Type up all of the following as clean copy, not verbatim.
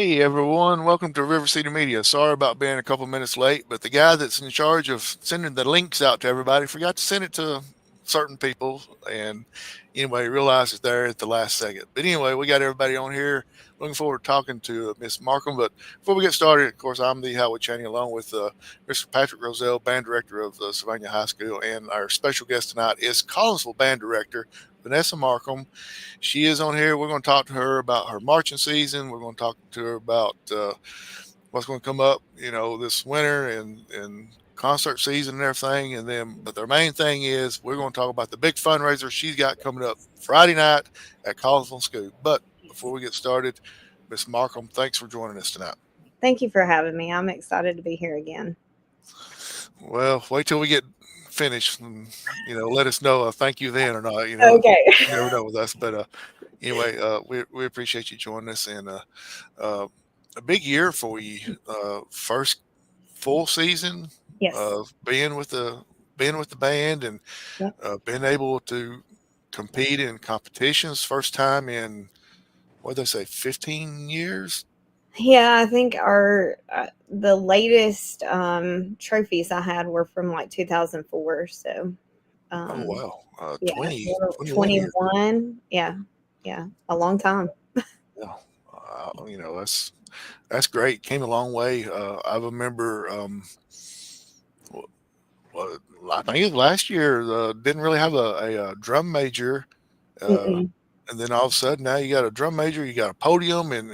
Hey everyone, welcome to RiverCity-Media. Sorry about being a couple minutes late, but the guy that's in charge of sending the links out to everybody forgot to send it to certain people, and anyway, realized it's there at the last second. But anyway, we got everybody on here. Looking forward to talking to Miss Marcum. But before we get started, of course, I'm the Howard Chaney, along with Mr. Patrick Roselle, band director of the Sylvania High School, and our special guest tonight is Collinsville band director Vanessa Marcum. She is on here. We're going to talk to her about her marching season. We're going to talk to her about what's going to come up, this winter and concert season and everything. And then, but their main thing is we're going to talk about the big fundraiser she's got coming up Friday night at Collinsville School. But before we get started, Miss Markham, thanks for joining us tonight. Thank you for having me. I'm excited to be here again. Well, wait till we get finished and, let us know thank you then or not, Okay. you never know with us. But anyway, we appreciate you joining us, and uh, a big year for you. First full season Yes. of being with the band and Yep. being able to compete in competitions. First time in what they say, 15 years. Yeah, I think our the latest trophies I had were from like 2004. So, Oh um, wow, yeah, 20, we're 21 years. 21. Yeah, yeah, a long time. Yeah, that's great. Came a long way. I remember. Well, I think it was last year didn't really have a drum major, uh, Mm-mm. and then all of a sudden now you got a drum major, you got a podium, and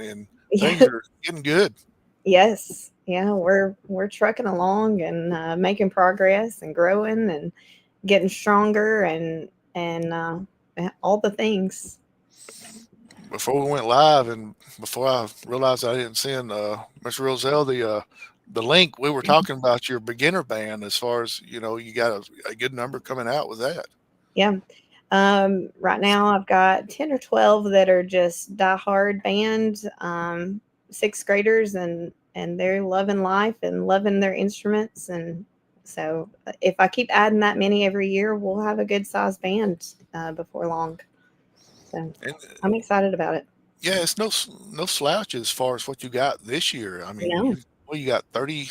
things Yeah, are getting good. yes, yeah, we're trucking along and making progress and growing and getting stronger and all the things. Before we went live, and before I realized I didn't send Mr. Roselle the link, we were talking about your beginner band as far as you got a good number coming out with that. Yeah. Right now I've got 10 or 12 that are just diehard band, sixth graders, and they're loving life and loving their instruments. And so if I keep adding that many every year, we'll have a good sized band before long. So And I'm excited about it. yeah, it's no slouch as far as what you got this year. I mean, No. you got 30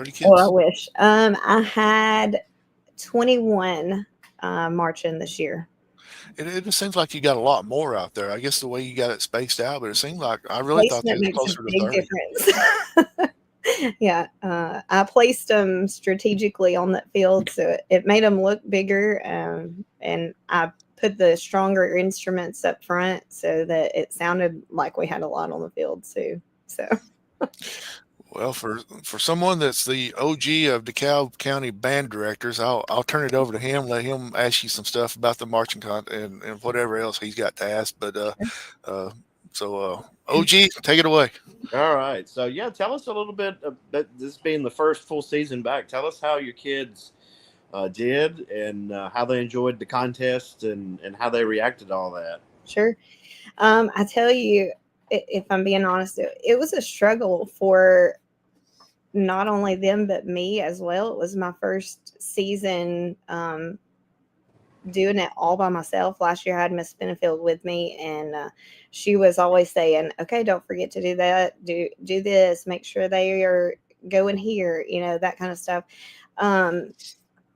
Oh, I kids. wish. I had 21 marching this year. It just seems like you got a lot more out there. I guess the way you got it spaced out, but it seemed like I really thought there Placement was makes a closer to big 30. difference. Yeah, I placed them strategically on that field, so it made them look bigger, and I put the stronger instruments up front so that it sounded like we had a lot on the field too. So Well, for someone that's the OG of DeKalb County band directors, I'll turn it over to him. Let him ask you some stuff about the marching con and whatever else he's got to ask. But uh, OG, take it away. All right. So yeah, tell us a little bit about this being the first full season back. Tell us how your kids did and how they enjoyed the contest and how they reacted to all that. sure. I tell you, if I'm being honest, it was a struggle for not only them but me as well. It was my first season doing it all by myself. Last year I had Miss Benefield with me, and she was always saying, "Okay, don't forget to do that. Do this. Make sure they are going here. That kind of stuff." Um,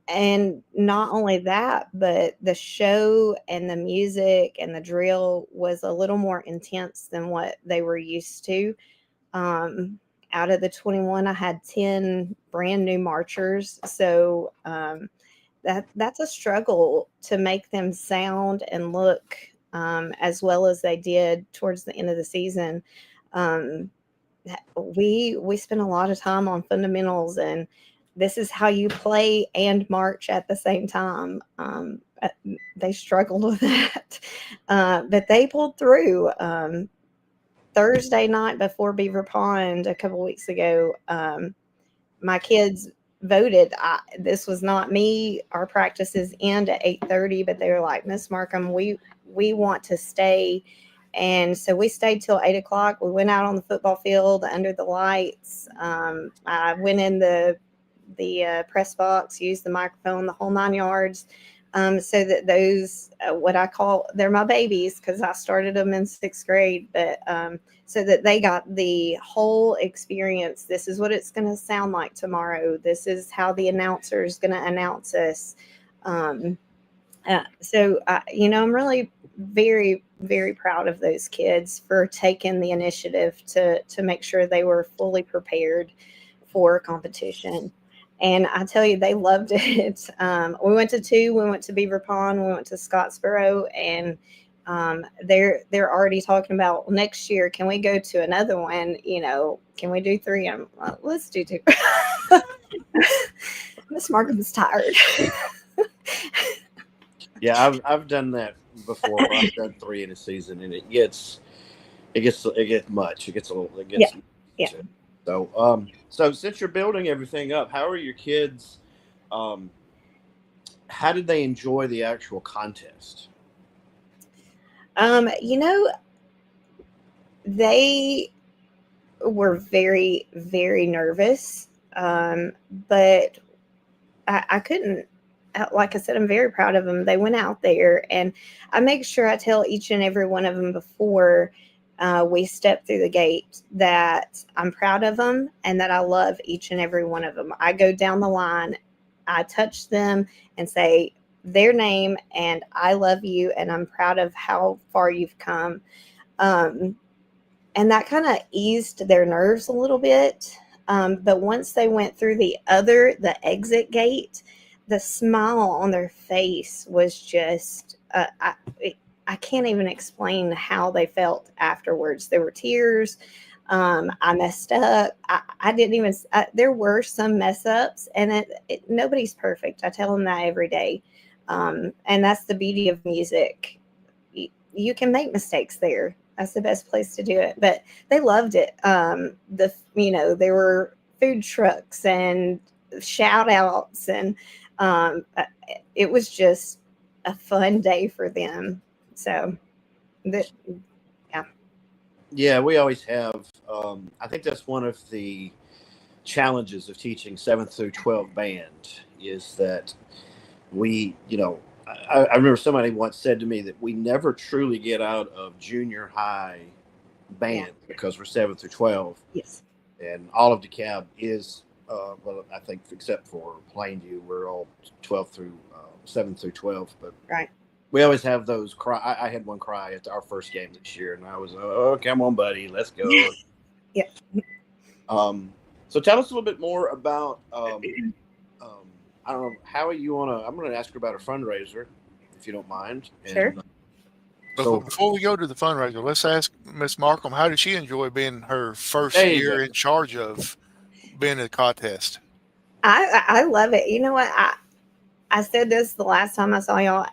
and not only that, but the show and the music and the drill was a little more intense than what they were used to. Um, Out of the 21, I had 10 brand new marchers, so that's a struggle to make them sound and look as well as they did towards the end of the season. Um, we spent a lot of time on fundamentals, and this is how you play and march at the same time. They struggled with that, but they pulled through. Thursday night before Beaver Pond a couple weeks ago, my kids voted. This was not me. Our practices end at 8:30, but they were like, Miss Markham, we want to stay. And so we stayed till 8 o'clock. We went out on the football field under the lights. I went in the press box, used the microphone, the whole 9 yards. so that those, what I call, they're my babies because I started them in 6th grade, but so that they got the whole experience. This is what it's going to sound like tomorrow. This is how the announcer is going to announce us. I'm really very, very proud of those kids for taking the initiative to make sure they were fully prepared for competition. And I tell you, they loved it. We went to 2. We went to Beaver Pond. We went to Scottsboro, and they're already talking about, well, next year. Can we go to another one? Can we do 3? Let's do 2. Miss Marcum's tired. Yeah, I've done that before. I've done 3 in a season, and it gets much. It gets a little. It gets. Yeah. So since you're building everything up, how are your kids? How did they enjoy the actual contest? They were very, very nervous, but I couldn't. Like I said, I'm very proud of them. They went out there, and I make sure I tell each and every one of them before we step through the gate that I'm proud of them and that I love each and every one of them. I go down the line, I touch them and say their name, and I love you, and I'm proud of how far you've come. And that kind of eased their nerves a little bit. But once they went through the exit gate, the smile on their face was just, I can't even explain how they felt afterwards. There were tears. I messed up. I didn't even, there were some mess ups, and nobody's perfect. I tell them that every day. And that's the beauty of music. You can make mistakes there. That's the best place to do it. But they loved it. There were food trucks and shout outs, and it was just a fun day for them. So yeah, we always have. I think that's one of the challenges of teaching 7th through 12 band is that I remember somebody once said to me that we never truly get out of junior high band because we're 7th through 12. Yes. And all of DeKalb is, I think except for Plainview, we're all 12 through 7 through 12. But right. We always have those cry. I had one cry at our first game this year, and I was, oh, come on, buddy, let's go. Yeah. So tell us a little bit more about, I don't know, how you want to, I'm going to ask her about her fundraiser, if you don't mind. Sure. Before we go to the fundraiser, let's ask Miss Marcum, how did she enjoy being her first year in charge of being a contest? I love it. You know what? I said this the last time I saw y'all.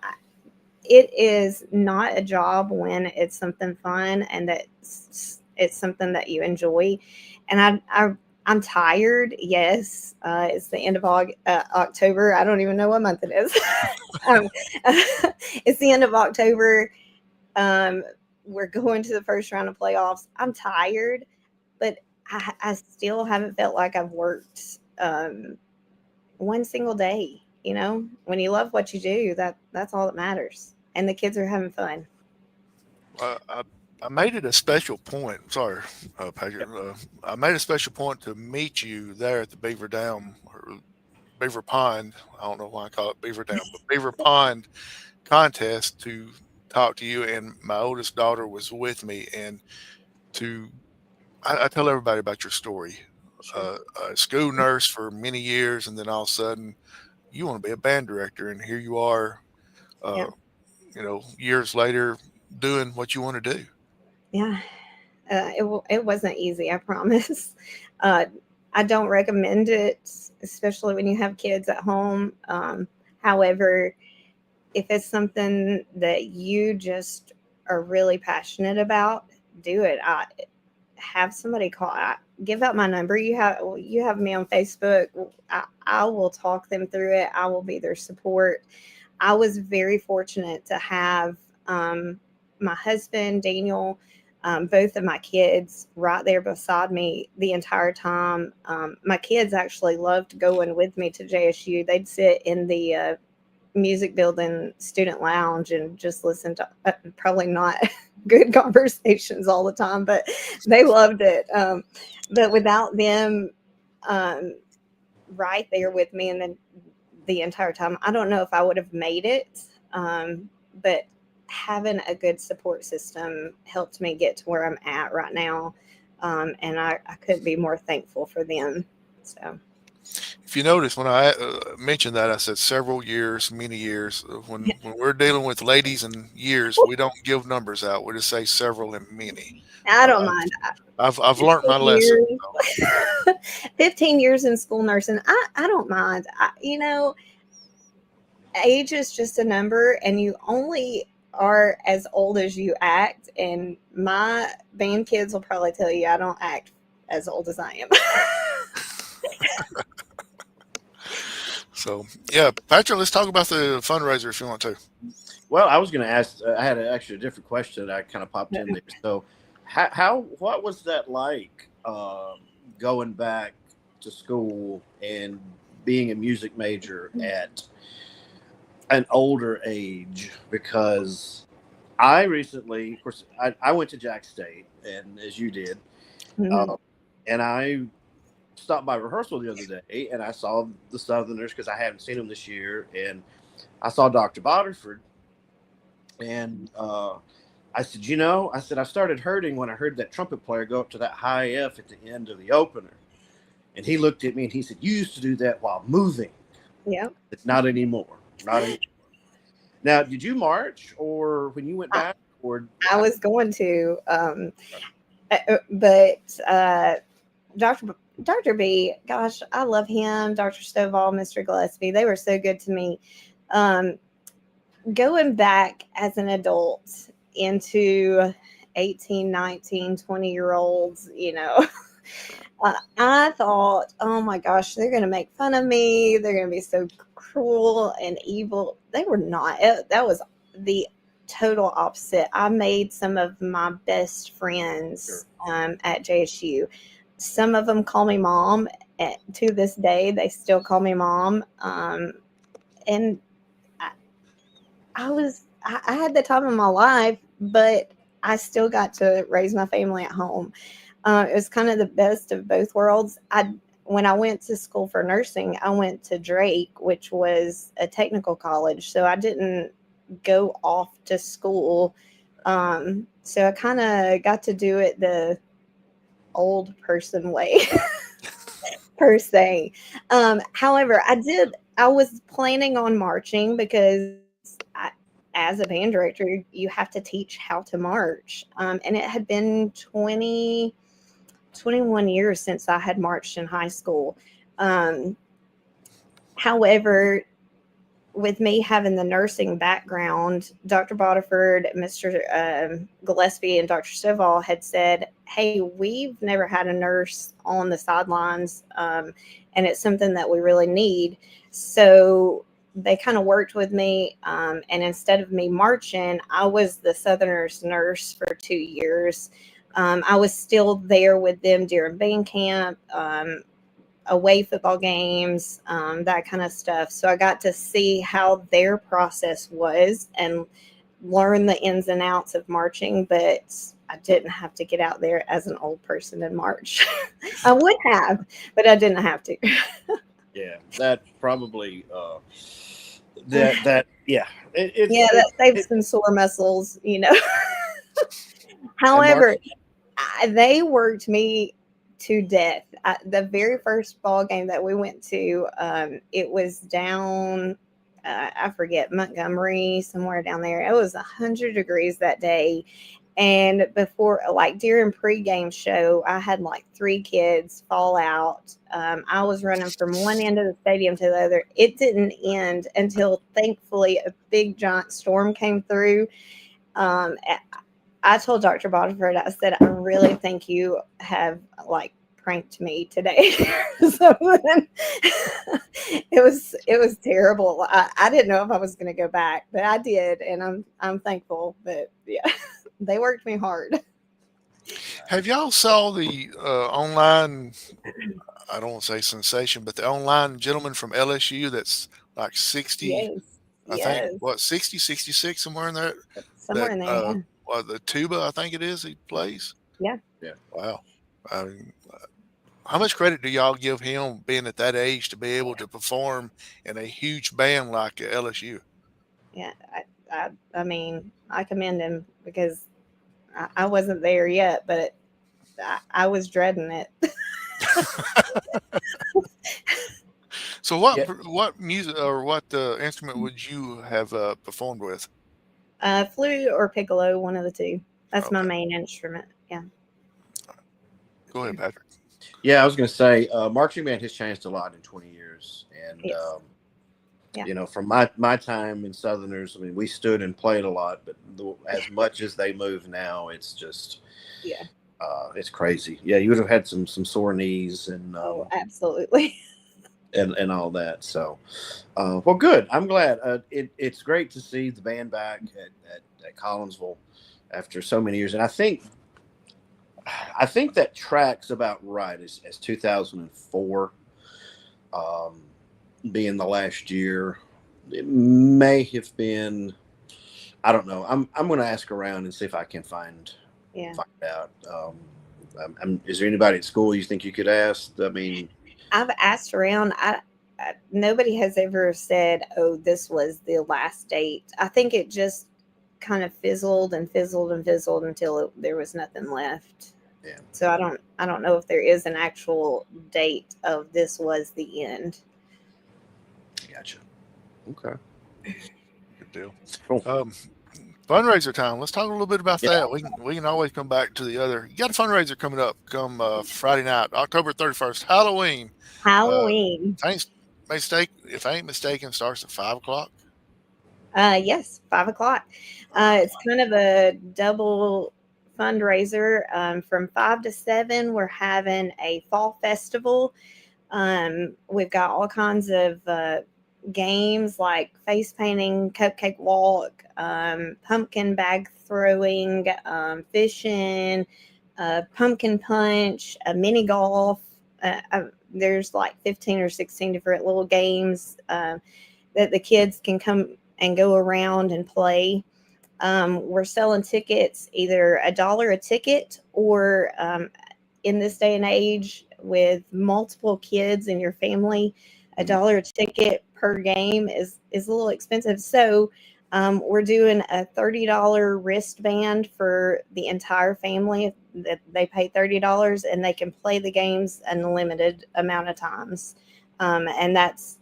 It is not a job when it's something fun and that it's something that you enjoy. And I'm tired. Yes, it's the end of October. I don't even know what month it is. It's the end of October. We're going to the first round of playoffs. I'm tired, but I still haven't felt like I've worked one single day. When you love what you do, that's all that matters. And the kids are having fun. I made it a special point. Sorry, Patrick. I made a special point to meet you there at the Beaver Dam or Beaver Pond. I don't know why I call it Beaver Dam, but Beaver Pond contest to talk to you. And my oldest daughter was with me, and I tell everybody about your story. Sure. A school nurse for many years, and then all of a sudden, you want to be a band director, and here you are. Years later, doing what you want to do. Yeah, it wasn't easy, I promise. I don't recommend it, especially when you have kids at home. However, if it's something that you just are really passionate about, do it. Have somebody call. Give out my number. You have me on Facebook. I will talk them through it. I will be their support. I was very fortunate to have my husband, Daniel, both of my kids right there beside me the entire time. My kids actually loved going with me to JSU. They'd sit in the music building student lounge and just listen to probably not good conversations all the time, but they loved it. But without them um, right there with me and then the entire time, I don't know if I would have made it. But having a good support system helped me get to where I'm at right now. And I couldn't be more thankful for them. So, If you notice, when I mentioned that, I said several years, many years. When we're dealing with ladies and years, we don't give numbers out. We just say several and many. I Uh, don't mind. I've learned 15 my lesson. years, So, 15 years in school nursing. I don't mind. Age is just a number, and you only are as old as you act. And my band kids will probably tell you I don't act as old as I am. so yeah, Patrick, let's talk about the fundraiser if you want to. Well, I was going to ask. I had actually a different question that I kind of popped in there. So, what was that like going back to school and being a music major at an older age? Because I recently, of course, I went to Jack State, and as you did, Mhm. and I stopped by rehearsal the other day, and I saw the Southerners because I haven't seen them this year, and I saw Dr. Bodderford. And I said, I said, I started hurting when I heard that trumpet player go up to that high F at the end of the opener. And he looked at me and he said, you used to do that while moving. Yeah. But not anymore. Not anymore. Now, did you march or when you went I, back? Or I was going to, but Dr. B, gosh, I love him. Dr. Stovall, Mr. Gillespie, they were so good to me. Um, Going back as an adult into 18, 19, 20-year olds, I thought, oh my gosh, they're going to make fun of me. They're going to be so cruel and evil. They were not. That was the total opposite. I made some of my best friends at JSU. Some of them call me mom. To this day, they still call me mom. And I had the time of my life, but I still got to raise my family at home. It was kind of the best of both worlds. When I went to school for nursing, I went to Drake, which was a technical college, so I didn't go off to school. So I kind of got to do it the old person way, per se. However, I was planning on marching because as a band director, you have to teach how to march. And it had been 21 years since I had marched in high school. However, with me having the nursing background, Dr. Bodiford, Mr. Gillespie, and Dr. Stovall had said, hey, we've never had a nurse on the sidelines, and it's something that we really need. So they kind of worked with me, and instead of me marching, I was the Southerners nurse for 2 years. I was still there with them during band camp, away football games, that kind of stuff. So I got to see how their process was and learn the ins and outs of marching, but I didn't have to get out there as an old person and march. I would have, but I didn't have to. yeah, that probably that yeah, Yeah, that saves some sore muscles. However, they worked me to death. The very first ball game that we went to, it was down, I forget, Montgomery, somewhere down there. It was 100 degrees that day. And before, like during pregame show, I had like 3 kids fall out. I was running from one end of the stadium to the other. It didn't end until thankfully a big giant storm came through. I told Dr. Bodford, I said, I really think you have like pranked me today. So it was terrible. I didn't know if I was going to go back, but I did, and I'm thankful. But yeah, they worked me hard. Have y'all saw the online? I don't want to say sensation, but the online gentleman from LSU that's like 60, Yes. I think, Yes, what, 60, 66, somewhere in there. somewhere That, in there. Yeah, the tuba, I think it is, he plays. yeah. Yeah. Wow. I mean, how much credit do y'all give him being at that age to be able to perform in a huge band like LSU? Yeah, I mean, I commend him because I wasn't there yet, but I was dreading it. So Yeah. what music or what instrument would you have performed with? Flute or piccolo, one of the two. That's my Okay, main instrument. Yeah. go ahead, Patrick. Yeah, I was going to say, marching band has changed a lot in 20 years. And, Yes. Yeah. from my time in Southerners, I mean, we stood and played a lot, but as much as they move now, it's just, Yeah. it's crazy. Yeah, you would have had some sore knees and Oh, absolutely. and all that. So, well, good. I'm glad. It's great to see the band back at Collinsville after so many years, and I think that tracks about right as 2004 being the last year. It may have been. I don't know. I'm going to ask around and see if I can find Yeah. out. Is there anybody at school you think you could ask? I mean, I've asked around. Nobody has ever said, "Oh, this was the last date." I think it just kind of fizzled and fizzled and fizzled until there was nothing left. yeah, So I don't know if there is an actual date of this was the end. gotcha. Okay, Good deal. cool. Fundraiser time. Let's talk a little bit about Yeah. that. We can always come back to the other. You got a fundraiser coming up come Friday night, October 31st, Halloween. Halloween. If I ain't mistaken, starts at 5 o'clock. Yes, 5 o'clock. It's kind of a double fundraiser. From 5 to 7, we're having a fall festival. We've got all kinds of games like face painting, cupcake walk, pumpkin bag throwing, fishing, pumpkin punch, a mini golf. There's like 15 or 16 different little games that the kids can come and go around and play. We're selling tickets either $1 a ticket or in this day and age with multiple kids in your family, $1 a ticket per game is a little expensive. So we're doing a $30 wristband for the entire family. That they pay $30 and they can play the games an unlimited amount of times, and that's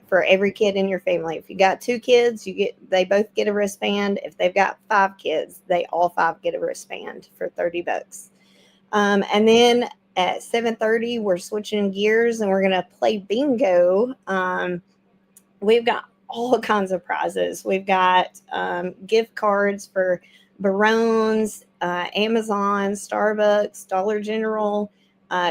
for every kid in your family. If you got 2 kids, they both get a wristband. If they've got 5 kids, they all 5 get a wristband for $30. And then at 7:30, we're switching gears and we're gonna play bingo. We've got all kinds of prizes. We've got gift cards for Barone's, Amazon, Starbucks, Dollar General,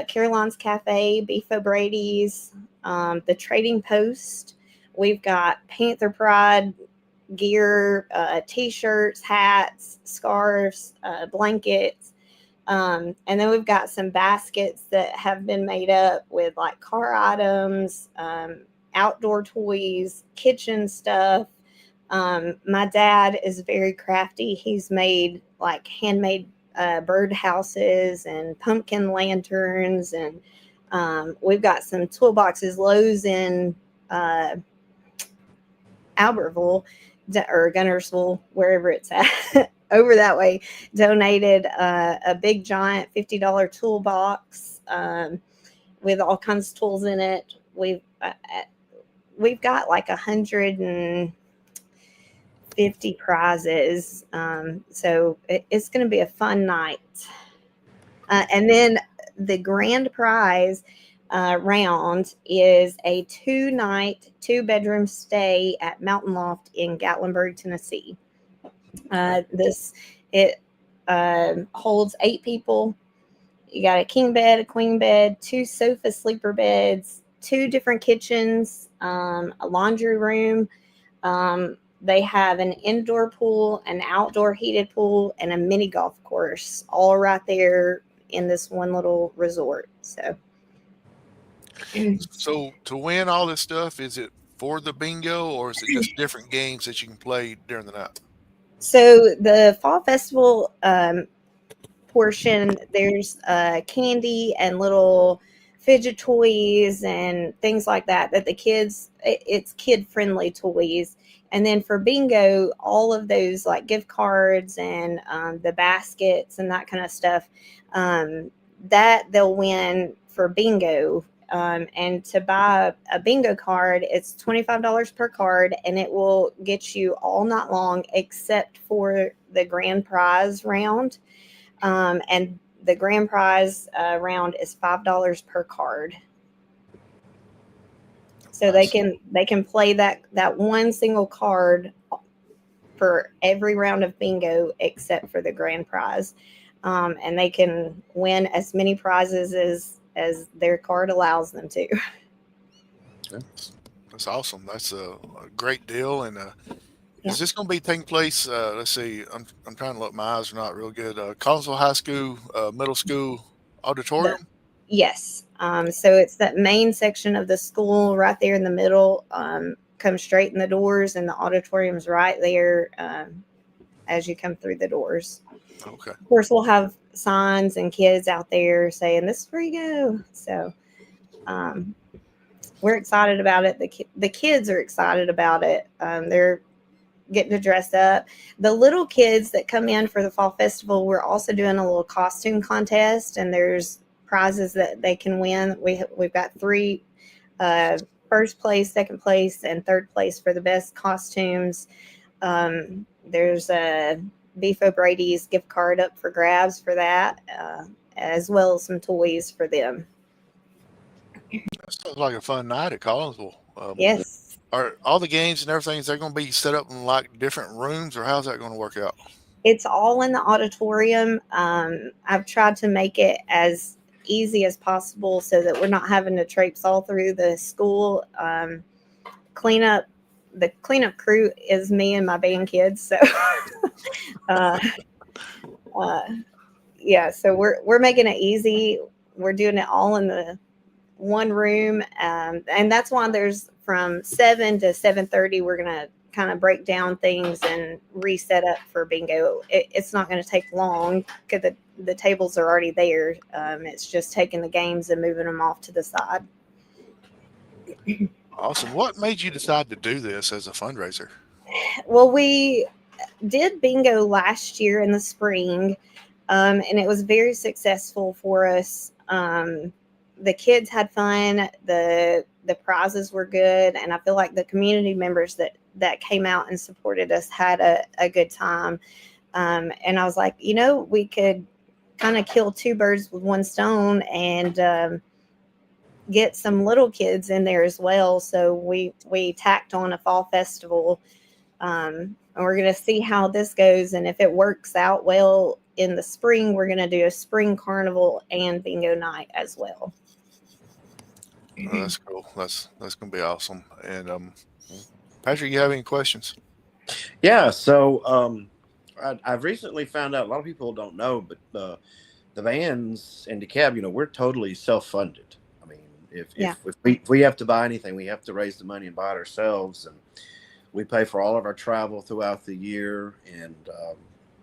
Caroline's Cafe, Beef O'Brady's, the Trading Post. We've got Panther Pride gear, t-shirts, hats, scarves, blankets. And then we've got some baskets that have been made up with like car items, outdoor toys, kitchen stuff. My dad is very crafty. He's made like handmade bird houses and pumpkin lanterns. And we've got some toolboxes. Lowe's in Albertville or Gunnersville, wherever it's at, over that way, donated a big giant $50 toolbox with all kinds of tools in it. We've got like 150 prizes, so it's going to be a fun night. And then the grand prize round is a 2-night, 2-bedroom stay at Mountain Loft in Gatlinburg, Tennessee. It holds 8 people. You got a king bed, a queen bed, 2 sofa sleeper beds, 2 different kitchens, a laundry room. They have an indoor pool, an outdoor heated pool, and a mini golf course, all right there in this one little resort. So So to win all this stuff, is it for the bingo, or is it just different games that you can play during the night? So the fall festival portion, there's candy and little fidget toys and things like that the kids, it's kid friendly toys. And then for bingo, all of those like gift cards and the baskets and that kind of stuff, that they'll win for bingo. And to buy a bingo card, it's $25 per card, and it will get you all night long except for the grand prize round. And the grand prize round is $5 per card. So Nice. they can play that one single card for every round of bingo except for the grand prize, and they can win as many prizes as their card allows them to. That's awesome. That's a great deal. And Yeah. is this going to be taking place? Let's see. I'm trying to look. My eyes are not real good. Collinsville High School, middle school The, auditorium. yes. So it's that main section of the school right there in the middle. Come straight in the doors, and the auditorium's right there as you come through the doors. Okay. Of course, we'll have signs and kids out there saying, "This is where you go." So we're excited about it. The kids are excited about it. They're getting to dress up. The little kids that come in for the fall festival, we're also doing a little costume contest, and there's prizes that they can win. We've got three, first place, second place, and third place for the best costumes. There's a Beef O'Brady's gift card up for grabs for that, as well as some toys for them. That sounds like a fun night at Collinsville. Yes. Are all the games and everything, is that going to be set up in like different rooms, or how's that going to work out? It's all in the auditorium. I've tried to make it as easy as possible so that we're not having to traipse all through the school. Cleanup, the cleanup crew is me and my band kids. So, uh, uh, yeah, so we're making it easy. We're doing it all in the one room, and that's why there's from 7 to 7:30. We're gonna kind of break down things and reset up for bingo. It's not going to take long because the tables are already there. It's just taking the games and moving them off to the side. Awesome. What made you decide to do this as a fundraiser? Well, we did bingo last year in the spring, and it was very successful for us. The kids had fun. The prizes were good, and I feel like the community members that came out and supported us had a good time. And I was like, we could kind of kill two birds with one stone and get some little kids in there as well. So we tacked on a fall festival, and we're going to see how this goes. And if it works out well in the spring, we're going to do a spring carnival and bingo night as well. Oh, that's cool. That's going to be awesome. And Patrick, you have any questions? Yeah. So I've recently found out, a lot of people don't know, but the bands and DeKalb, we're totally self-funded. I mean, if we have to buy anything, we have to raise the money and buy it ourselves, and we pay for all of our travel throughout the year, and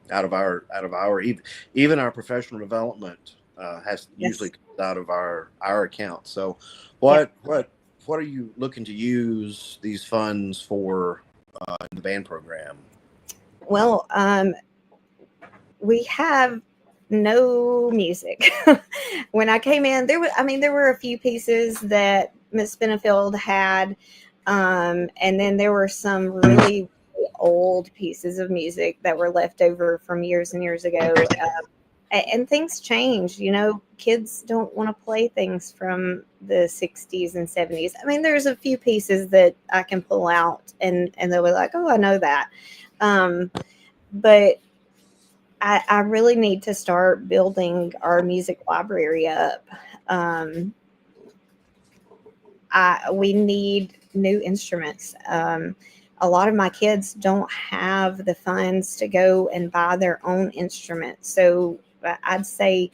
out of our even our professional development has usually comes out of our account. So what are you looking to use these funds for in the band program? Well, we have no music. When I came in, there were a few pieces that Miss Benefield had, and then there were some really old pieces of music that were left over from years and years ago. And things change, kids don't want to play things from the 60s and 70s. I mean, there's a few pieces that I can pull out and they'll be like, oh, I know that. But I really need to start building our music library up. We need new instruments. A lot of my kids don't have the funds to go and buy their own instruments. So I'd say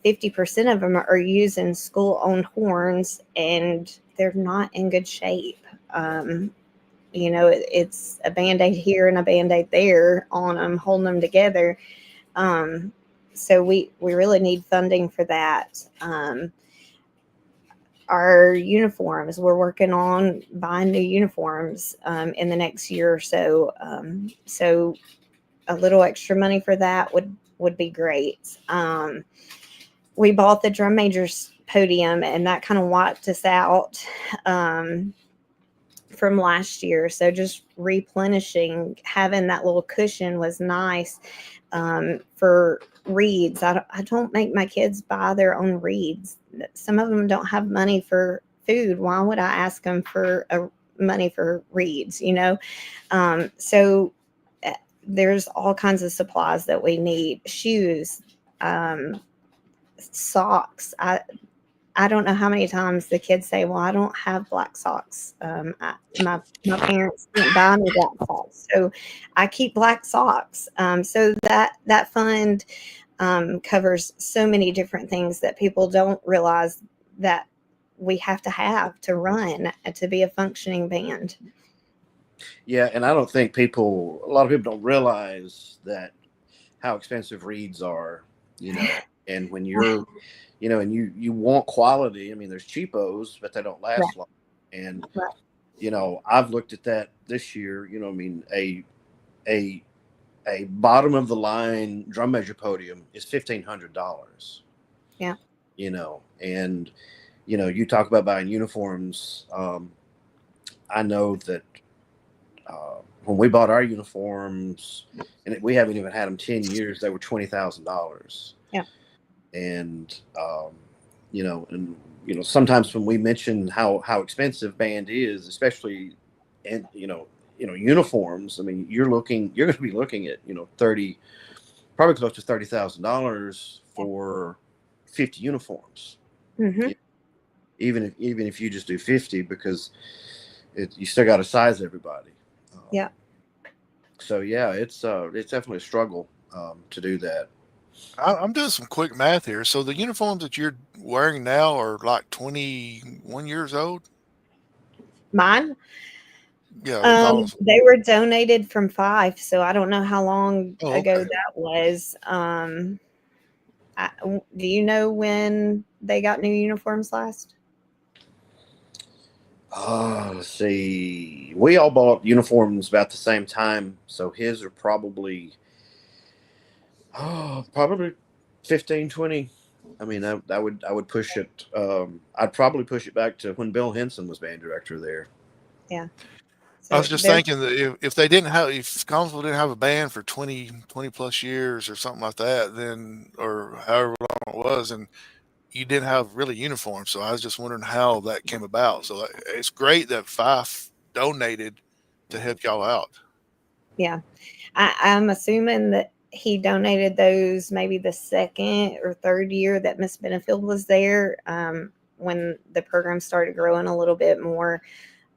50% of them are using school-owned horns, and they're not in good shape. It's a Band-Aid here and a Band-Aid there on them, holding them together. So we really need funding for that. Our uniforms, we're working on buying new uniforms in the next year or so. So a little extra money for that would be great. We bought the drum majors podium, and that kind of wiped us out from last year. So just replenishing, having that little cushion was nice for reeds. I don't make my kids buy their own reeds. Some of them don't have money for food. Why would I ask them for money for reeds? So there's all kinds of supplies that we need. Shoes, socks. I don't know how many times the kids say, "Well, I don't have black socks. My parents didn't buy me black socks, so I keep black socks." So that fund covers so many different things that people don't realize that we have to run to be a functioning band. Yeah, and I don't think a lot of people don't realize that how expensive reeds are, and when you're, and you want quality. I mean, there's cheapos, but they don't last Right. long. And, Right. I've looked at that this year, I mean, a bottom of the line drum major podium is $1,500. Yeah. And, you talk about buying uniforms. I know that when we bought our uniforms, and we haven't even had them 10 years, they were $20,000. Yeah. And, sometimes when we mention how expensive band is, especially, and, uniforms, I mean, you're going to be looking at, probably close to $30,000 for 50 uniforms. Mm-hmm. Even if you just do 50, because you still got to size everybody. Yeah. So yeah, it's definitely a struggle to do that. I'm doing some quick math here. So the uniforms that you're wearing now are like 21 years old. Mine. Yeah. They were donated from Fife, so I don't know how long Oh, ago okay. that was. Do you know when they got new uniforms last? Let's see. We all bought uniforms about the same time, so his are probably 15, 20. I mean, I would push it. I'd probably push it back to when Bill Henson was band director there. Yeah. I So was just they're thinking that if Collinsville didn't have a band for 20 plus years or something like that, then, or however long it was, and you didn't have really uniforms. So I was just wondering how that came about. So it's great that Fife donated to help y'all out. yeah. I'm assuming that he donated those maybe the second or third year that Miss Benefield was there, when the program started growing a little bit more.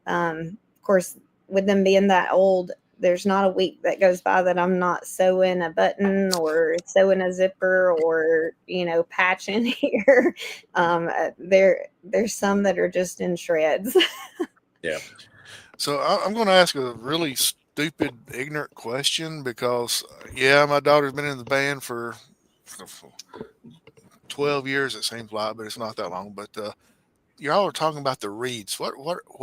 Of course, with them being that old, there's not a week that goes by that I'm not sewing a button or sewing a zipper or patching here. There's some that are just in shreds. Yeah. So I'm going to ask a really stupid, ignorant question because, yeah, my daughter's been in the band for 12 years, it seems like, but it's not that long. But y'all are talking about the reeds. What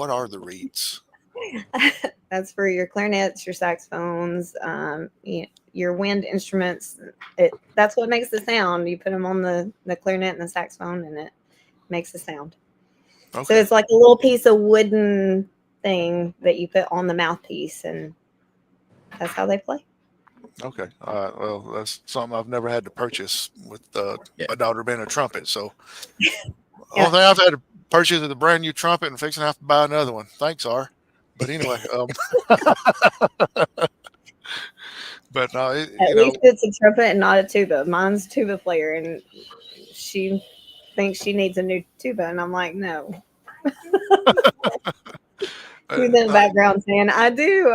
are the reeds? That's for your clarinets, your saxophones, your wind instruments. That's what makes the sound. You put them on the clarinet and the saxophone, and it makes the sound. Okay. So it's like a little piece of wooden thing that you put on the mouthpiece, and that's how they play. Okay. All right. Well, that's something I've never had to purchase with Yeah. my daughter being a trumpet. So Yeah. only thing I've had to purchase is a brand new trumpet and fixing to have to buy another one. Thanks, R. But anyway, but no, At least it's a trumpet and not a tuba. Mine's a tuba player, and she thinks she needs a new tuba, and I'm like, no. She's in the background saying, I do.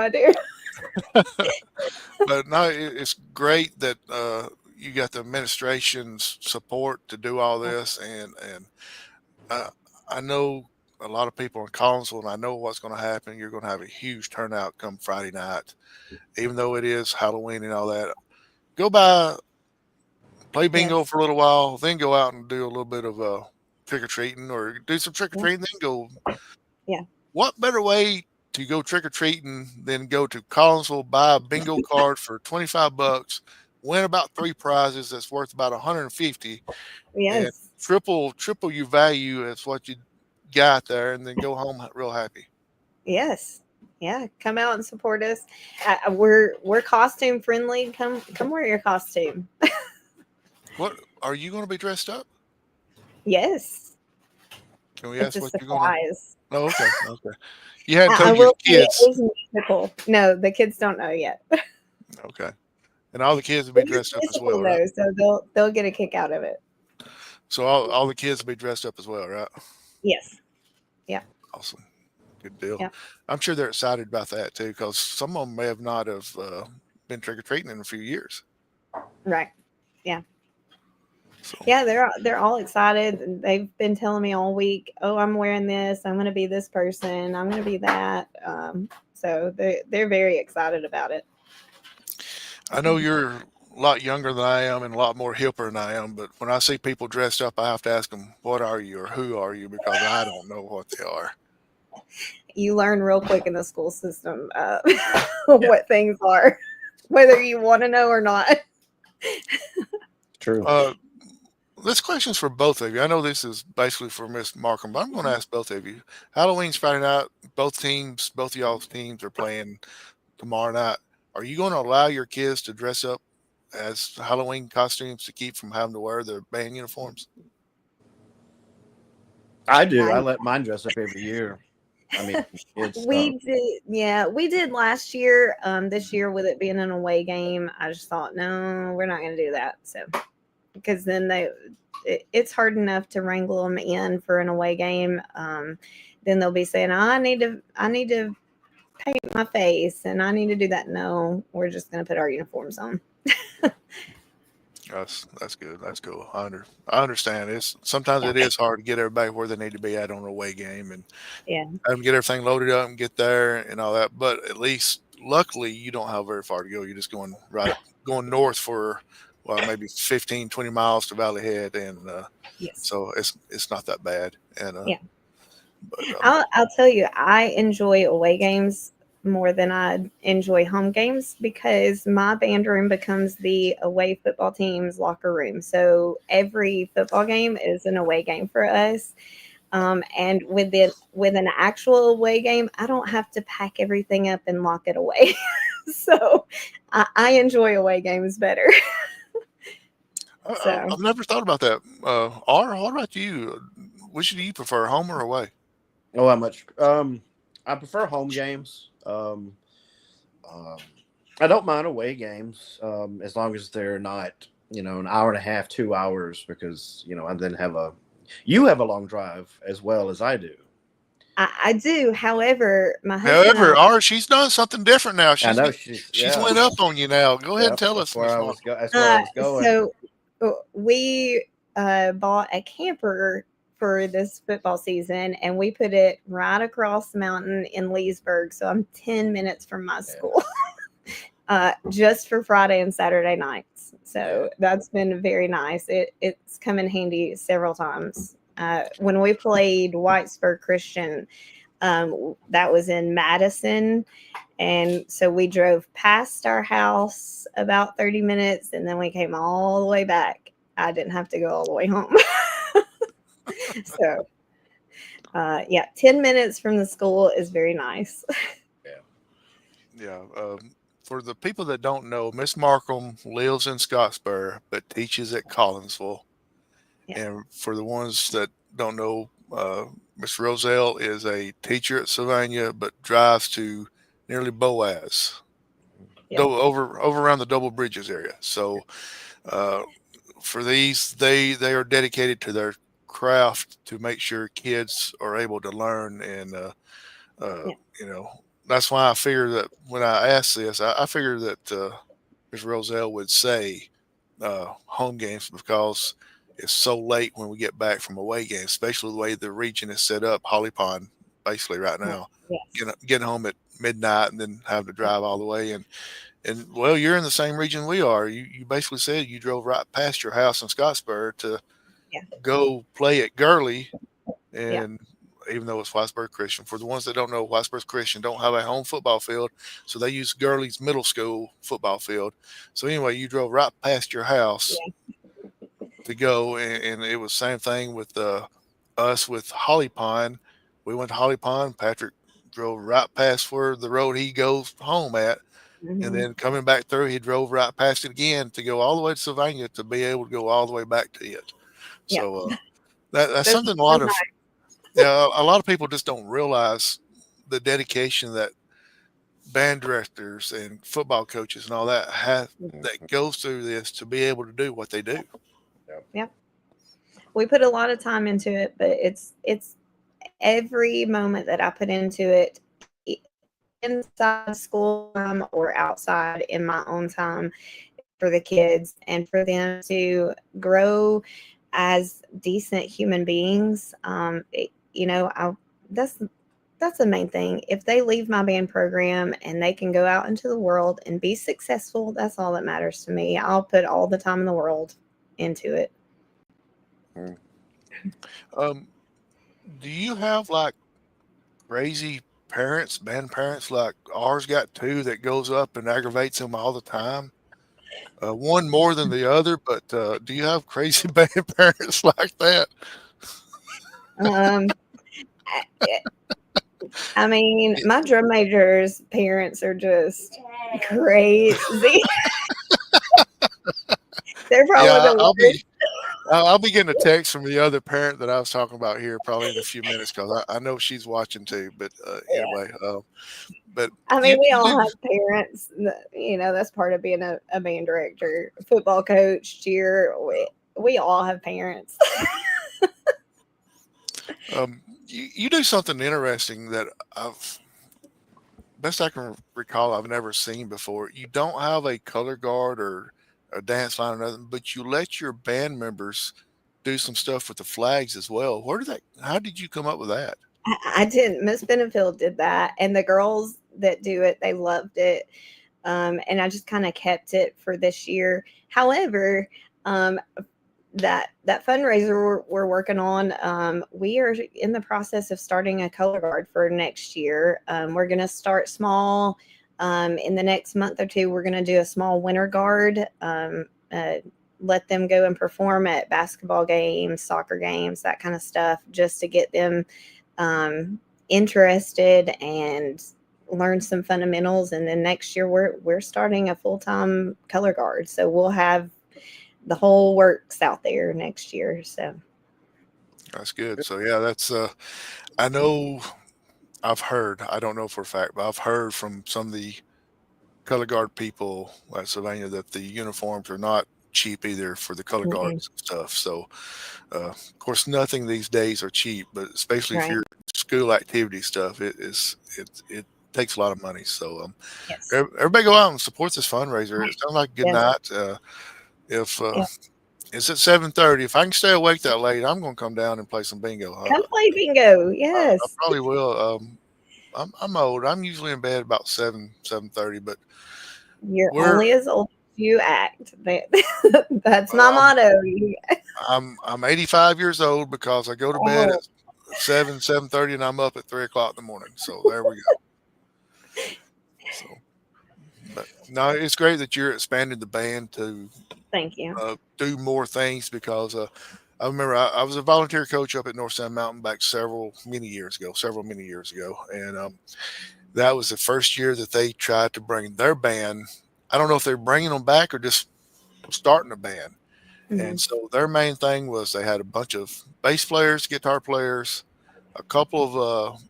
But no, it's great that you got the administration's support to do all this, and I know a lot of people in Collinsville, and I know what's going to happen. You're going to have a huge turnout come Friday night, even though it is Halloween and all that. Go by, play bingo Yes. for a little while, then go out and do a little bit of trick or treating, or do some trick or Yeah. treating, then go. Yeah. What better way to go trick or treating than go to Collinsville, buy a bingo card for $25, win about 3 prizes that's worth about 150, and Yes. triple your value as what you got there, and then go home real happy. Yes. Yeah. Come out and support us. We're costume friendly. Come wear your costume. What are you going to be dressed up? Yes. Can we It's ask a what you're going to? surprise. Oh, okay, okay. You hadn't I told your will say kids. it is musical. No, the kids don't know yet. Okay, and all the kids will be It is dressed up as musical well, right? though, so they'll get a kick out of it. So all the kids will be dressed up as well, right? Yes. Yeah. Awesome, good deal. Yeah. I'm sure they're excited about that too, because some of them may have not have been trick or treating in a few years. Right. Yeah. So Yeah, they're all excited. They've been telling me all week, "Oh, I'm wearing this. I'm going to be this person. I'm going to be that." So they're very excited about it. I know you're a lot younger than I am and a lot more hipper than I am, but when I see people dressed up, I have to ask them, "What are you?" or "Who are you?" because I don't know what they are. You learn real quick in the school system what things are, whether you want to know or not. True. This question's for both of you. I know this is basically for Miss Markham, but I'm going to ask both of you. Halloween's Friday night. Both of y'all's teams are playing tomorrow night. Are you going to allow your kids to dress up as Halloween costumes to keep from having to wear their band uniforms? I do. I I let mine dress up every year. I mean, it's We did, yeah, we did last year. This year with it being an away game, I just thought, no, we're not going to do that. So, because then it's hard enough to wrangle them in for an away game. Then they'll be saying, I need to paint my face, and I need to do that. No, we're just going to put our uniforms on. That's good. That's cool. I understand. It's sometimes it is hard to get everybody where they need to be at on an away game and Yeah, have them get everything loaded up and get there and all that. But at least, luckily, you don't have very far to go. You're just going north for well, maybe 15, 20 miles to Valley Head, and yes, so it's not that bad. And yeah. but I'll tell you, I enjoy away games more than I enjoy home games because my band room becomes the away football team's locker room. So every football game is an away game for us. And with an actual away game, I don't have to pack everything up and lock it away. So I enjoy away games better. So I've never thought about that. R, what about you? Which do you prefer, home or away? oh, how much? I prefer home games. Um, I don't mind away games as long as they're not, an hour and a half, 2 hours, because I then you have a long drive as well as I do. I do. However, my husband and However, I, R, she's done something different now. I know She's yeah, went up on you now. Go ahead and yep. tell That's us, where Miss I Mark. was go. That's where I was going. so we bought a camper for this football season and we put it right across the mountain in Leesburg. So I'm 10 minutes from my school just for Friday and Saturday nights. So that's been very nice. It's come in handy several times. When we played Whitesburg Christian, that was in Madison. And so we drove past our house about 30 minutes and then we came all the way back. I didn't have to go all the way home. So, yeah, 10 minutes from the school is very nice. Yeah. For the people that don't know, Miss Markham lives in Scottsboro but teaches at Collinsville. Yeah. And for the ones that don't know, Miss Roselle is a teacher at Sylvania but drives to nearly Boaz, Yep. over around the Double Bridges area. So uh, for these, they are dedicated to their craft to make sure kids are able to learn and uh, Yeah. you know, that's why I figure that when I asked this, I figured that Ms. Roselle would say home games because is so late when we get back from away games, especially the way the region is set up, Holly Pond, basically right Oh, now. yes. Getting home at midnight and then having to drive all the way. And well, you're in the same region we are. You basically said you drove right past your house in Scottsboro to Yeah. go play at Gurley, Yeah. and even though it's Whitesburg Christian. For the ones that don't know, Whitesburg Christian don't have a home football field, so they use Gurley's middle school football field. So anyway, you drove right past your house Yeah. to go, and it was same thing with us with Holly Pond. We went to Holly Pond. Patrick drove right past where the road he goes home at, and Hmm. then coming back through, he drove right past it again to go all the way to Sylvania to be able to go all the way back to it. Yeah. So that's Those something are nice. a lot of people just don't realize the dedication that band directors and football coaches and all that have that goes through this to be able to do what they do. Yeah. We put a lot of time into it, but it's every moment that I put into it, inside school time or outside in my own time, for the kids and for them to grow as decent human beings. That's that's the main thing. If they leave my band program and they can go out into the world and be successful, that's all that matters to me. I'll put all the time in the world into it. Um, do you have like crazy parents, band parents like ours got two that goes up and aggravates them all the time? One more than the other, but do you have crazy band parents like that? Um, I, I mean, my drum major's parents are just crazy. They're probably Yeah, the worst. I'll be getting a text from the other parent that I was talking about here probably in a few minutes because I know she's watching too. But anyway, but I mean, we you all do. have parents. That's part of being a band director, football coach, cheer. We all have parents. You do something interesting that I've best I can recall I've never seen before. You don't have a color guard or a dance line or nothing, but you let your band members do some stuff with the flags as well. Where did that? How did you come up with that? I didn't. Miss Benefield did that, and the girls that do it, they loved it. And I just kind of kept it for this year. However, um, that fundraiser we're working on, we are in the process of starting a color guard for next year. We're going to start small. In the next month or two, we're going to do a small winter guard. Uh, let them go and perform at basketball games, soccer games, that kind of stuff, just to get them interested and learn some fundamentals. And then next year we're starting a full-time color guard, so we'll have the whole works out there next year. So That's good. So yeah, that's I know I've heard, I don't know for a fact, but I've heard from some of the color guard people at Sylvania that the uniforms are not cheap either for the color mm-mm, guards and stuff. So of course nothing these days are cheap, but especially if right, you're school activity stuff, it takes a lot of money. So yes, everybody go out and support this fundraiser. It sounds like a good yes, night. If yeah. it's at 7:30, if I can stay awake that late, I'm going to come down and play some bingo. Come play bingo. I Yes, probably will. I'm old. I'm usually in bed about 7:30, but you're we're only as old as you act. That's my well, motto. I'm 85 years old because I go to bed Oh, at 7:30, and I'm up at 3 o'clock in the morning. So there we go. So, but no, it's great that you're expanding the band to thank you. do more things because I remember I was a volunteer coach up at North Sound Mountain back several many years ago, and that was the first year that they tried to bring their band. I don't know if they're bringing them back or just starting a band. Hmm. And so their main thing was they had a bunch of bass players, guitar players, a couple of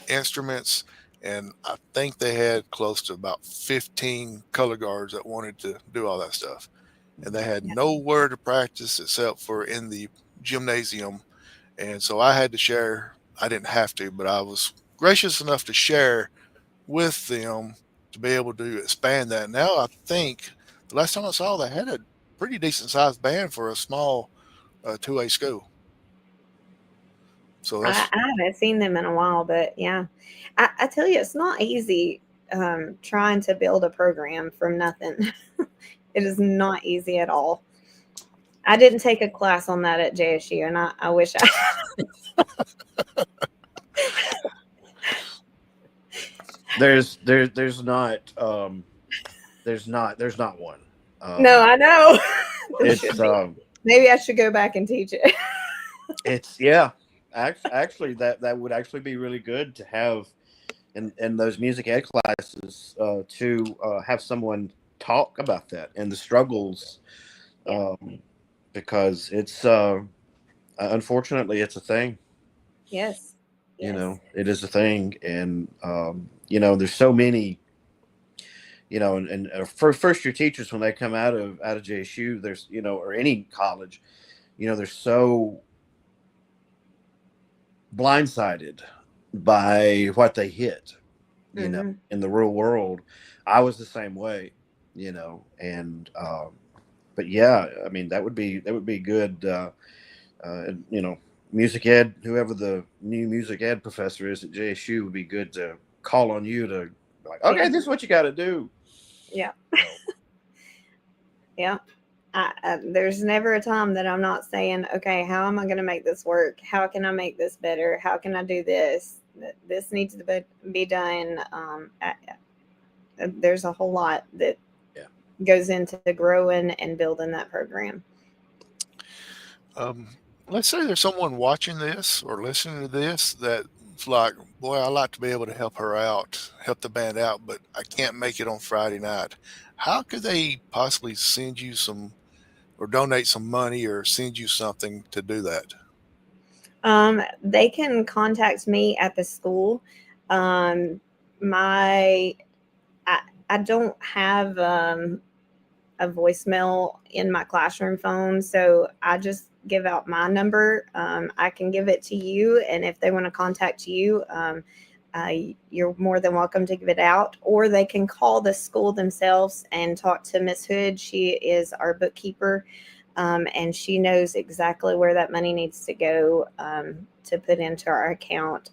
instruments, and I think they had close to about 15 color guards that wanted to do all that stuff. And they had Yeah. nowhere to practice except for in the gymnasium. And so I had to share. I didn't have to, but I was gracious enough to share with them to be able to expand that. Now I think the last time I saw they had a pretty decent sized band for a small a 2A school. So I, that's I haven't seen them in a while, but yeah, I tell you, it's not easy trying to build a program from nothing. It is not easy at all. I didn't take a class on that at JSU, and I wish I. There's not one. No, I know. There It's should be. Maybe I should go back and teach it. it's yeah. Actually, that would actually be really good to have in those music ed classes to have someone talk about that and the struggles, Yeah. because it's unfortunately it's a thing. Yes. You Yes. know, it is a thing, and you know, there's so many. You know, and for first year teachers when they come out of JSU, there's or any college, they're so blindsided by what they hit, Mm-hmm. in the real world. I was the same way, and but yeah, I mean that would be good. Music ed, whoever the new music ed professor is at JSU, would be good to call on you to like, okay, Yeah. this is what you got to do. Yeah. So, Yeah. There's never a time that I'm not saying, okay, how am I going to make this work? How can I make this better? How can I do this? This needs to be done. There's a whole lot that yeah. goes into growing and building that program. um, let's say there's someone watching this or listening to this that's like, boy, I like to be able to help her out, help the band out, but I can't make it on Friday night. How could they possibly send you some or donate some money or send you something to do that? They can contact me at the school. Um, my I, I don't have a voicemail in my classroom phone, so I just give out my number. I can give it to you, and if they want to contact you, uh, you're more than welcome to give it out, or they can call the school themselves and talk to Miss Hood. She is our bookkeeper, and she knows exactly where that money needs to go to put into our account.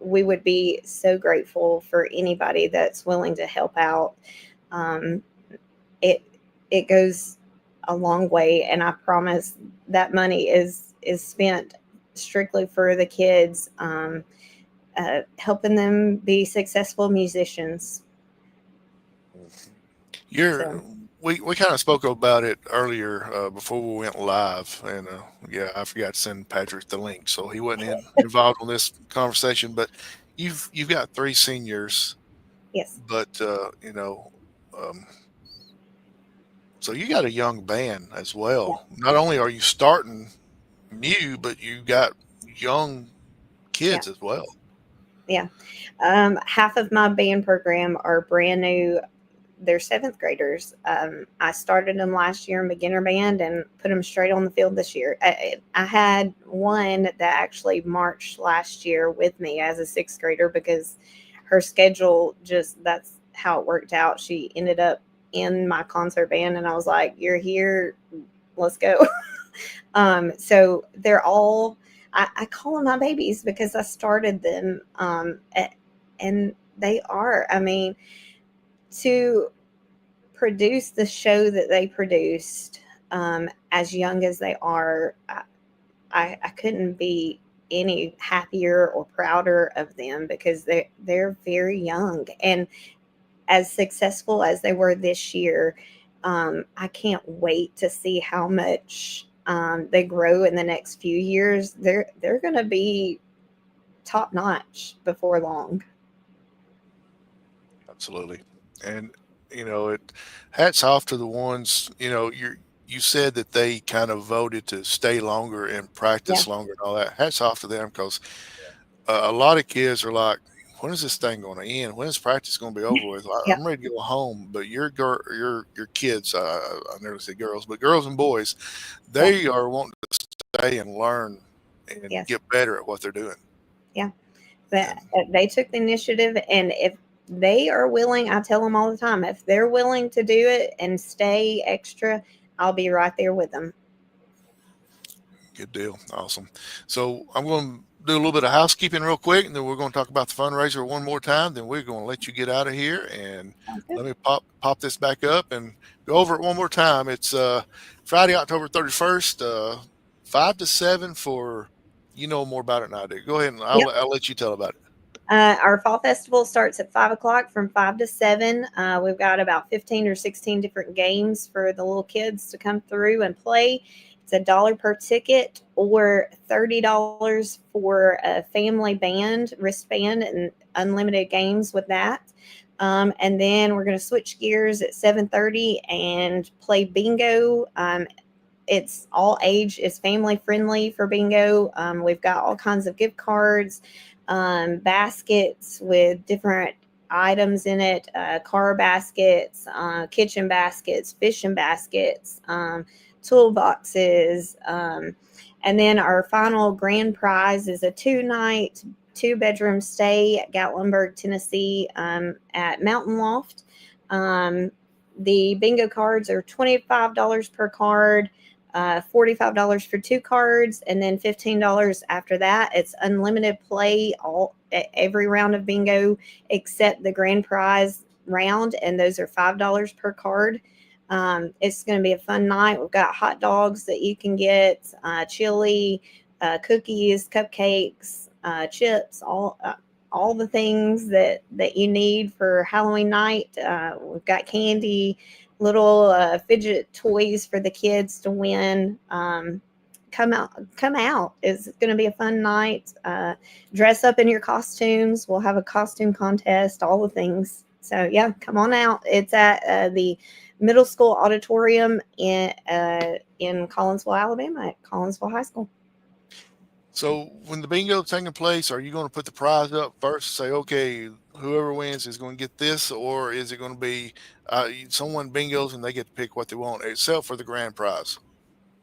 We would be so grateful for anybody that's willing to help out. Um, it it goes a long way, and I promise that money is spent strictly for the kids, helping them be successful musicians. You're So we kind of spoke about it earlier before we went live, and yeah, I forgot to send Patrick the link, so he wasn't involved in this conversation. But you've got three seniors, yes, but um, so you got a young band as yeah, well. Not only are you starting new, but you got young yeah, kids as well. yeah. Half of my band program are brand new. They're seventh graders. I started them last year in beginner band and put them straight on the field this year. I had one that actually marched last year with me as a sixth grader because her schedule just that's how it worked out. She ended up in my concert band, and I was like, "You're here, let's go." So they're all. I call them my babies because I started them, and they are. I mean, to produce the show that they produced as young as they are, I couldn't be any happier or prouder of them because they're very young and as successful as they were this year. I can't wait to see how much they grow in the next few years. They're going to be top notch before long. Absolutely. And it hats off to the ones, you said that they kind of voted to stay longer and Yeah, practice longer and all that. Hats off to them because a lot of kids are like, when is this thing going to end? When is practice going to be over with? yeah, I'm ready to go home. But your kids, I nearly said girls, but girls and boys, yeah, they are wanting to stay and learn and yes. get better at what they're doing. Yeah. That And they took the initiative, and if they are willing, I tell them all the time, if they're willing to do it and stay extra, I'll be right there with them. Good deal. Awesome. So I'm going to do a little bit of housekeeping real quick, and then we're going to talk about the fundraiser one more time. Then we're going to let you get out of here, and Sounds good. let me pop this back up and go over it one more time. It's Friday, October 31st, 5 to 7 for more about it than I do. Go ahead and Yep. I'll let you tell about it. Our fall festival starts at 5 o'clock from 5 to 7. We've got about 15 or 16 different games for the little kids to come through and play. It's $1 per ticket or $30 for a family band, wristband, and unlimited games with that. And then we're going to switch gears at 7:30 and play bingo. It's all age, it's family friendly for bingo. We've got all kinds of gift cards, baskets with different items in it, car baskets, kitchen baskets, fishing baskets, toolboxes. And then our final grand prize is a 2-night, 2-bedroom stay at Gatlinburg, Tennessee, at Mountain Loft. The bingo cards are $25 per card, $45 for 2 cards, and then $15 after that. It's unlimited play every round of bingo except the grand prize round, and those are $5 per card. It's going to be a fun night. We've got hot dogs that you can get, chili, cookies, cupcakes, chips, all the things that you need for Halloween night. We've got candy, little fidget toys for the kids to win. Come out. It's going to be a fun night. Dress up in your costumes. We'll have a costume contest, all the things. So yeah, come on out. It's at the middle school auditorium in Collinsville, Alabama, at Collinsville High School. So when the bingo is taking place, are you going to put the prize up first? Say, okay, whoever wins is going to get this, or is it going to be someone bingos and they get to pick what they want, except for the grand prize?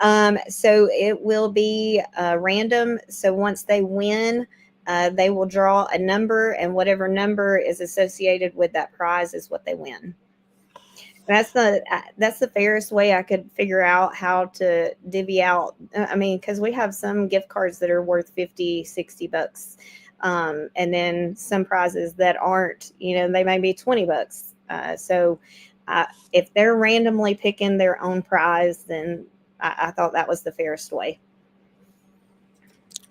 So it will be random. So once they win, they will draw a number, and whatever number is associated with that prize is what they win. That's the fairest way I could figure out how to divvy out. I mean, because we have some gift cards that are worth 50, 60 bucks. And then some prizes that aren't, they may be 20 bucks. So if they're randomly picking their own prize, then I thought that was the fairest way.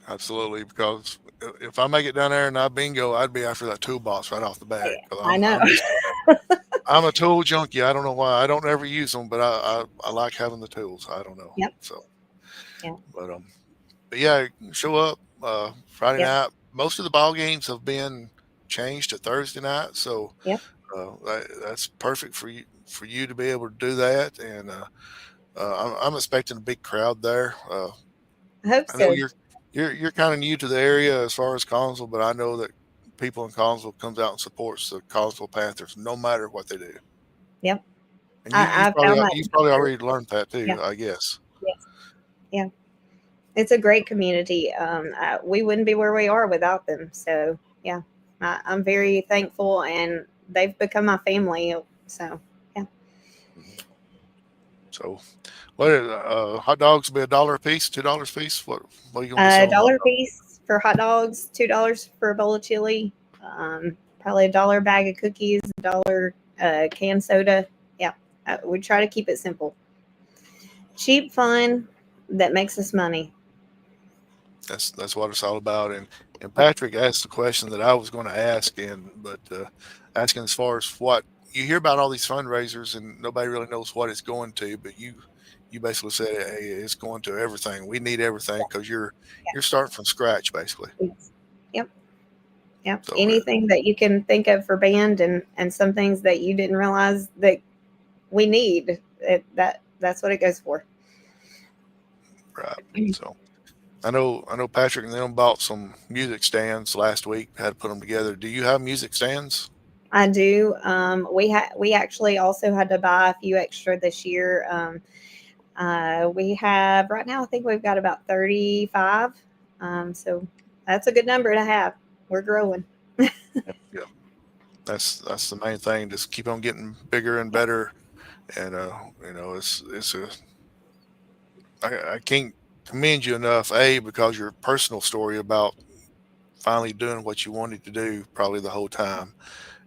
Absolutely, because if I make it down there and I bingo, I'd be after that toolbox right off the bat. I know. I'm a tool junkie. I don't know why. I don't ever use them, but I like having the tools. I don't know. Yep. So, Yeah. But yeah, show up Friday Yep. night. Most of the ball games have been changed to Thursday night, so Yep. that's perfect for you to be able to do that. And I'm expecting a big crowd there. I hope I know so. you're kind of new to the area as far as Collinsville, but I know that people in Collinsville comes out and supports the Collinsville Panthers no matter what they do. Yep. And I found that. you've probably already learned that too, Yeah. I guess. Yes. Yeah. It's a great community. We wouldn't be where we are without them. So yeah, I'm very thankful, and they've become my family. So yeah. So, what hot dogs will be $1 a piece, $2 a piece? What are you going to be selling? $1 a piece for hot dogs, $2 for a bowl of chili, probably $1 bag of cookies, $1 canned soda. Yeah, we try to keep it simple, cheap, fun, that makes us money. That's what it's all about. And Patrick asked the question that I was going to ask, but asking as far as what you hear about all these fundraisers and nobody really knows what it's going to, but you basically said, hey, it's going to everything. We need everything because you're starting from scratch basically. Yes. Yep. Yep. So Anything that you can think of for band, and some things that you didn't realize that we need. That's what it goes for. right. So I know Patrick and them bought some music stands last week. Had to put them together. Do you have music stands? I do. We actually also had to buy a few extra this year. We have right now, I think we've got about 35. So that's a good number to have. We're growing. Yeah. That's the main thing. Just keep on getting bigger and better. And it's I can't commend you enough, A, because your personal story about finally doing what you wanted to do probably the whole time,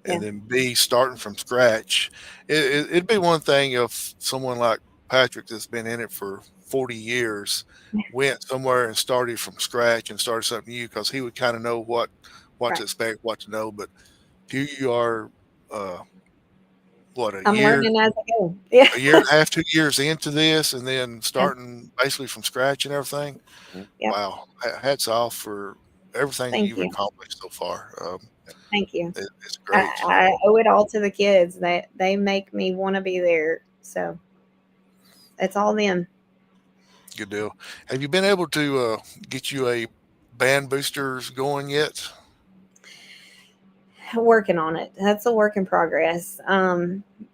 Yeah. and then B, starting from scratch. It'd be one thing if someone like Patrick that's been in it for 40 years went somewhere and started from scratch and started something new, because he would kind of know what to Right. expect, what to know. But here you are, uh, what, I'm learning as I go. Yeah. a year and a half, 2 years into this, and then Yeah. starting basically from scratch and everything. Yep. Wow, hats off for everything that Thank you've you. accomplished so far. Thank you. It's I, great. I owe it all to the kids. They make me want to be there. So it's all them. Good deal. Have you been able to get you a band boosters going yet? Working on it. That's a work in progress.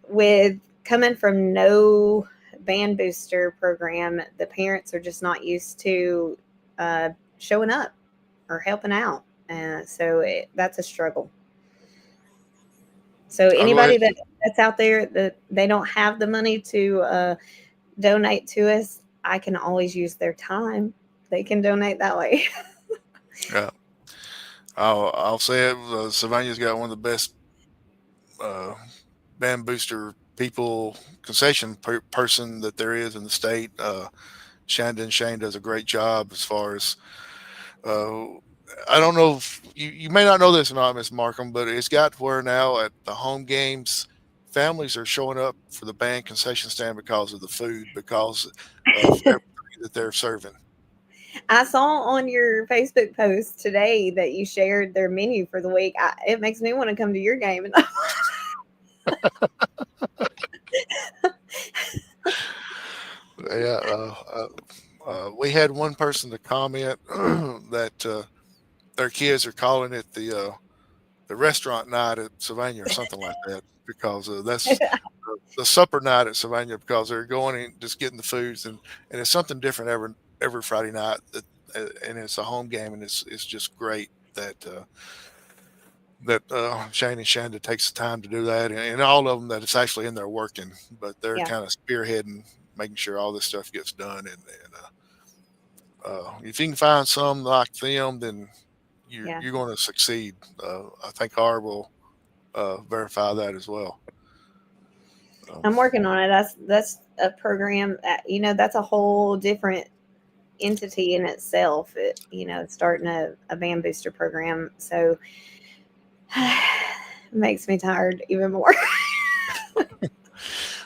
With coming from no band booster program, the parents are just not used to showing up or helping out. That's a struggle. So I'll go ahead. anybody that's out there that they don't have the money to donate to us, I can always use their time. They can donate that way. Yeah, I'll say it. Sylvania's got one of the best uh, band booster people, concession person that there is in the state. Shane does a great job as far as uh, I don't know if you may not know this or not, Miss Markham, but it's got to where now at the home games, families are showing up for the band concession stand because of the food, because of everything that they're serving. I saw on your Facebook post today that you shared their menu for the week. It makes me want to come to your game. And Yeah, we had one person to comment that their kids are calling it the restaurant night at Sylvania or something like that, because that's the supper night at Sylvania, because they're going and just getting the foods, and it's something different every Friday night, that and it's a home game, and it's just great that Shane and Shanda takes the time to do that, and all of them that it's actually in there working, but they're yeah, kind of spearheading, making sure all this stuff gets done, and if you can find some like them, then yeah. you're going to succeed. I think R will verify that as well. Um, I'm working on it. That's a program. That's a whole different entity in itself. Starting a band booster program. So it makes me tired even more.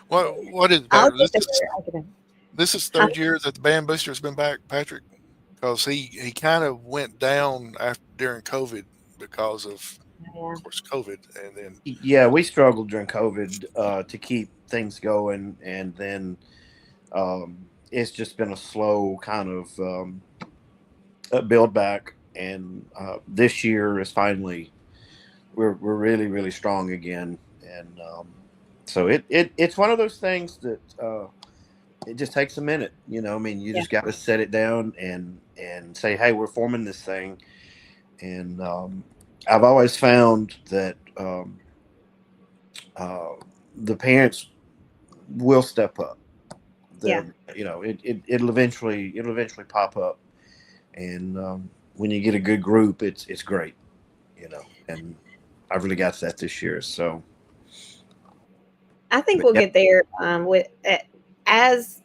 what is I'll better? get there. I'll get there. This is I, third year that the band booster's been back, Patrick, because he kind of went down after during COVID because yeah, of course COVID, and then Yeah, we struggled during COVID to keep things going, and then it's just been a slow kind of build back. And this year is finally we're really really strong again, and so it's one of those things that it just takes a minute. I mean, you yeah, just got to set it down and say, hey, we're forming this thing, and I've always found that uh, the parents will step up. yeah. It'll eventually pop up, and when you get a good group, it's great. And I've really got that this year. So, I think but we'll yeah, get there with as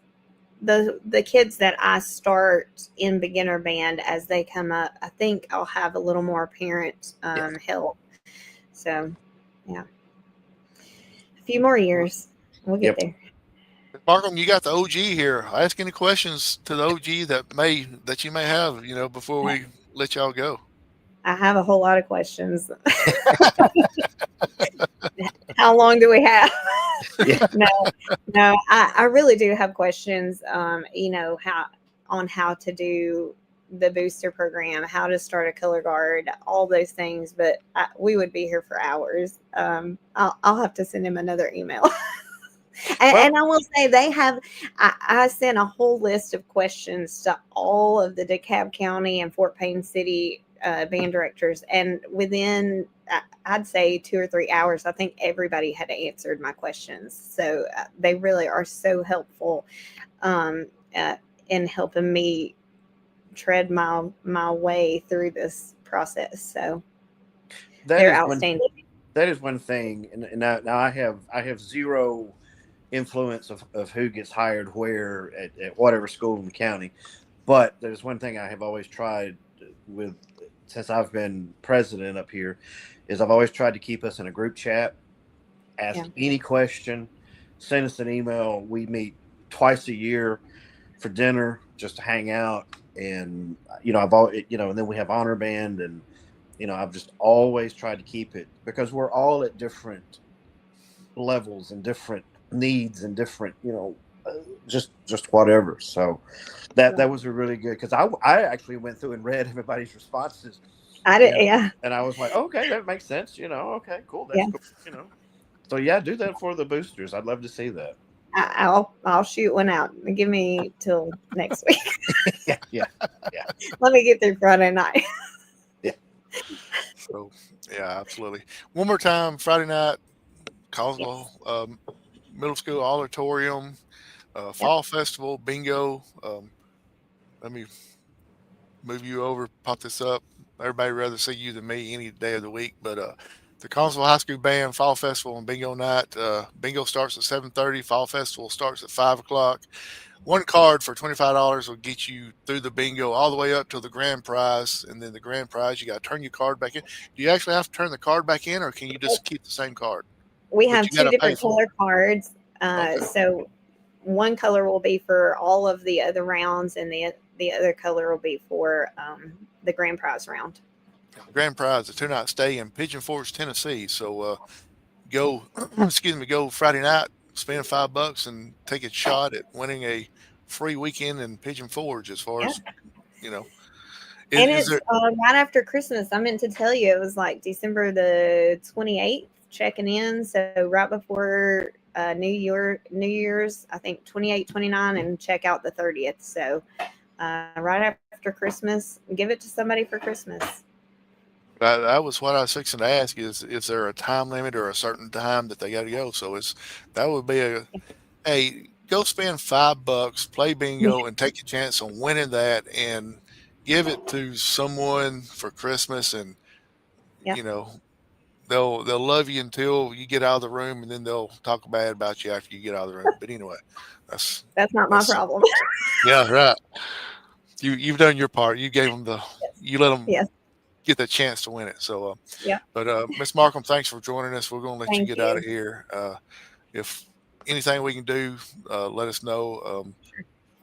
the kids that I start in beginner band as they come up. I think I'll have a little more parent yeah, help. So, yeah, a few more years, we'll get yep. there. Markham, you got the OG here. Ask any questions to the OG that you may have, before we let y'all go. I have a whole lot of questions. How long do we have? Yeah. No, no, I really do have questions. How to do the booster program, how to start a color guard, all those things. But we would be here for hours. I'll have to send him another email. Well, And I will say they have. I sent a whole list of questions to all of the DeKalb County and Fort Payne City band directors, and within I'd say 2 or 3 hours, I think everybody had answered my questions. So they really are so helpful um, uh, in helping me tread my way through this process. So That they're is one. outstanding. That is one thing, and now I have zero influence of who gets hired where at whatever school in the county. But there's one thing I have always tried with since I've been president up here is I've always tried to keep us in a group chat. Ask Yeah. any question, send us an email. We meet twice a year for dinner just to hang out, and I've always and then we have honor band, and I've just always tried to keep it because we're all at different levels and different needs and different just whatever. So that was a really good because I actually went through and read everybody's responses, I did. and Yeah. and I was like, okay, that makes sense. Okay, cool, that's Yeah. cool. So yeah, do that for the boosters. I'd love to see that. I'll shoot one out. Give me till next week. yeah. Let me get through Friday night. So yeah, absolutely. One more time, Friday night, Collinsville Middle School Auditorium, Fall Festival, bingo. Let me move you over, pop this up. Everybody rather see you than me any day of the week, but the Collinsville High School Band Fall Festival and Bingo Night. Bingo starts at 7:30. Fall Festival starts at 5 o'clock. One card for $25 will get you through the bingo all the way up to the grand prize, and then the grand prize you got to turn your card back in. Do you actually have to turn the card back in, or can you just keep the same card? We But have you got two to pay different for color it. cards. Okay. So one color will be for all of the other rounds, and the other color will be for the grand prize round. The grand prize, a 2-night stay in Pigeon Forge, Tennessee. So go, excuse me, go Friday night, spend $5 and take a shot at winning a free weekend in Pigeon Forge. As far Yeah. as you know, And is it's there? right after Christmas. I meant to tell you it was like December the 28th checking in. So right before New Year's, I think 28, 29, and check out the 30th. So right after Christmas, give it to somebody for Christmas. That was what I was fixing to ask. Is there a time limit or a certain time that they got to go? So that would be a hey, go spend $5, play bingo, and take a chance on winning that, and give it to someone for Christmas, and Yeah, you know they'll love you until you get out of the room, and then they'll talk bad about you after you get out of the room. But anyway, that's that's not my that's problem. yeah, right. You've done your part. You gave them Yes. you let them Yes. get the chance to win it. So Yeah. but Miss Markham, thanks for joining us. We're going to let you Thank get out of you. here. If anything we can do, let us know.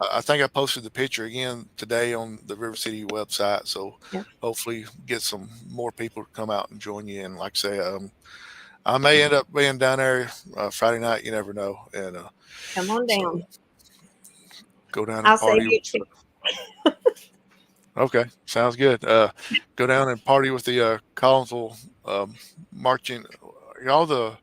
I think I posted the picture again today on the River City website, so Yeah. hopefully get some more people to come out and join you. And like I say, I may end up being down there Friday night. You never know. And Come on so down. go down and I'll save party. you too. Okay, sounds good. Go down and party with the Collinsville marching. Y'all the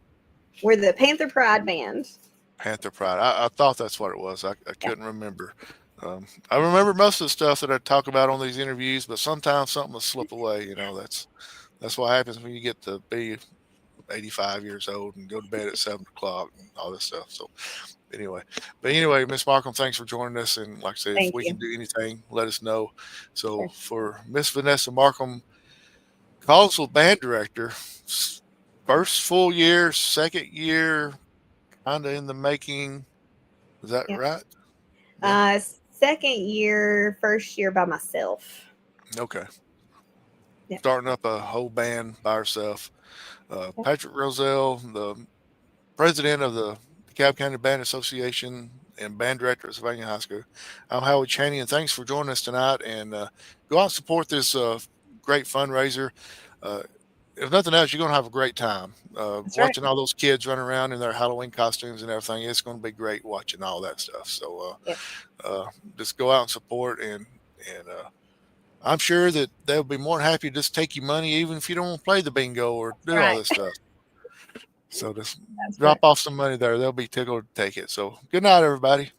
We're the Panther Pride band. Panther Pride. I thought that's what it was. I Yeah. couldn't remember. I remember most of the stuff that I talk about on these interviews, but sometimes something will slip away. That's what happens when you get to be 85 years old and go to bed at 7 o'clock and all this stuff. So anyway, Miss Markham, thanks for joining us. And like I said, if Thank we you. can do anything, let us know. So Sure. for Miss Vanessa Markham, Collinsville band director, first full year, second year, kind of in the making. Is that Yeah. right? Yeah. Second year, first year by myself. Okay. Yeah. Starting up a whole band by herself. Yeah. Patrick Roselle, the president of the DeKalb County Band Association and band director at Sylvania High School. I'm Howard Chaney, and thanks for joining us tonight. And go out and support this great fundraiser. Uh, if nothing else, you're going to have a great time That's right. watching all those kids run around in their Halloween costumes and everything. It's going to be great watching all that stuff. So Yeah. just go out and support, and I'm sure that they'll be more than happy to just take your money, even if you don't want to play the bingo or That's do all right. this stuff. So just That's drop right. off some money there. They'll be tickled to take it. So good night, everybody.